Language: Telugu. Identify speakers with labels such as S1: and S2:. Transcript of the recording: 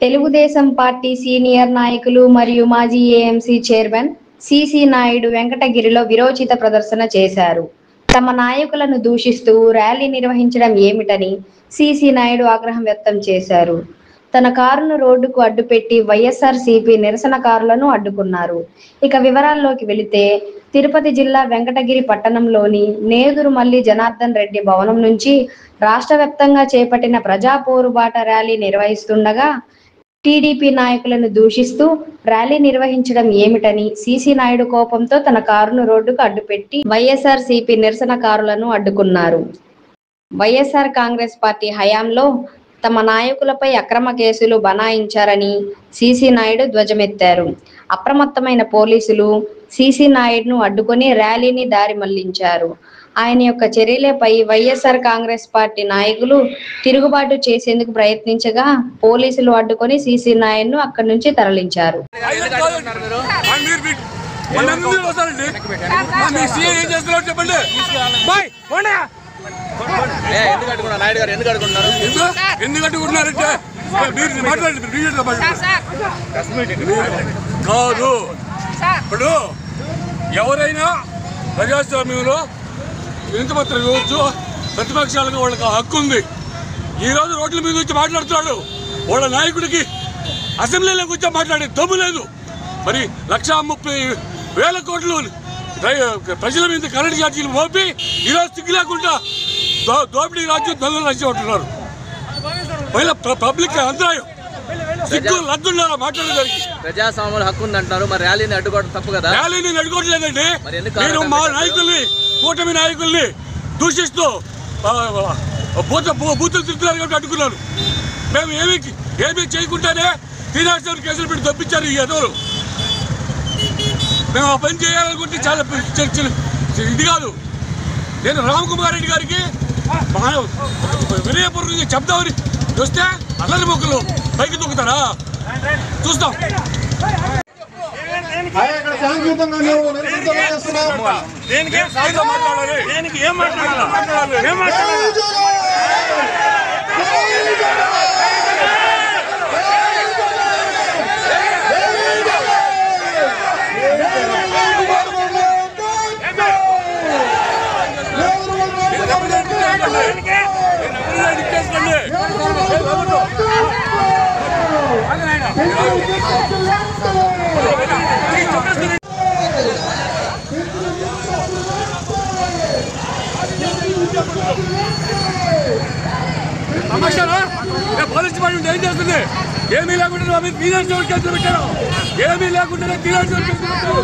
S1: తెలుగుదేశం పార్టీ సీనియర్ నాయకులు మరియు మాజీ ఏఎంసీ చైర్మన్ సిసి నాయుడు వెంకటగిరిలో విరోచిత ప్రదర్శన చేశారు. తమ నాయకులను దూషిస్తూ ర్యాలీ నిర్వహించడం ఏమిటని సిసి నాయుడు ఆగ్రహం వ్యక్తం చేశారు. తన కారును రోడ్డుకు అడ్డుపెట్టి వైఎస్ఆర్సీపీ నిరసనకారులను అడ్డుకున్నారు. ఇక వివరాల్లోకి వెళితే తిరుపతి జిల్లా వెంకటగిరి పట్టణంలోని నేదురుమల్లి జనార్దన్ రెడ్డి భవనం నుంచి రాష్ట్ర వ్యాప్తంగా చేపట్టిన ప్రజా పోరుబాట ర్యాలీ నిర్వహిస్తుండగా టీడీపీ నాయకులను దూషిస్తూ ర్యాలీ నిర్వహించడం ఏమిటని సిసి నాయుడు కోపంతో తన కారును రోడ్డుకు అడ్డుపెట్టి వైఎస్ఆర్సీపీ నిరసనకారులను అడ్డుకున్నారు. వైఎస్ఆర్ కాంగ్రెస్ పార్టీ హయాంలో తమ నాయకులపై అక్రమ కేసులు బనాయించారని సిసి నాయుడు ధ్వజమెత్తారు. అప్రమత్తమైన పోలీసులు సిసి నాయుడును అడ్డుకొని ర్యాలీని దారి మళ్లించారు. ఆయన యొక్క చర్యలపై వైఎస్ఆర్ కాంగ్రెస్ పార్టీ నాయకులు తిరుగుబాటు చేసేందుకు ప్రయత్నించగా పోలీసులు అడ్డుకొని సిసి నాయుడును అక్కడి నుంచి తరలించారు.
S2: కాదు, ఇప్పుడు ఎవరైనా ప్రజాస్వామ్యంలో వినతిపత్రం ఇవ్వచ్చు, ప్రతిపక్షాలకు వాళ్ళకి హక్కు ఉంది. ఈరోజు రోడ్ల మీద వచ్చి మాట్లాడుతున్నాడు. వాళ్ళ నాయకుడికి అసెంబ్లీలోకి వచ్చి మాట్లాడే దమ్ము లేదు. మరి 1,30,000 కోట్లు ప్రజల మీద కరెంటు ఛార్జీలు మోపి ఈరోజు సిగ్గు లేకుండా దోపిడీ రాజ్యం దొంగలు రాజ్యం ఉంటున్నారు. మహిళ పబ్లిక్ అంతరాయం సిగ్గు లద్దున్నారు మాట్లాడేదానికి.
S3: ప్రజాస్వామ్యంలో హక్కు ఉంది అంటున్నారు, మరి ర్యాలీని అడ్డుకోవడం తప్పు కదా?
S2: ర్యాలీని అడ్డుకోవట్లేదండి. నేను మా నాయకుల్ని, కూటమి నాయకుల్ని దూషిస్తూ బూతులు తిరుగుతున్నారు కాబట్టి అడ్డుకున్నాను. మేము ఏమీ చేయకుండానే శ్రీనివాసరావు కేసులు పెట్టి తప్పించారు ఈ ఎదవరు. మేము ఆ పని చేయాలనుకుంటే చాలా ఇది కాదు. నేను రామకుమార్ రెడ్డి గారికి వినయపూర్వకంగా చెప్దామని చూస్తే అల్లరి మొక్కలు పైకి దూకుతారా చూస్తాం. పోలీసు వాడు ఏం చేస్తుంది? ఏమీ లేకుండా ఫీనాన్స్ కేసులు పెట్టారు. ఏమీ లేకుండా ఫీనాన్స్ కేసులు పెట్టారు.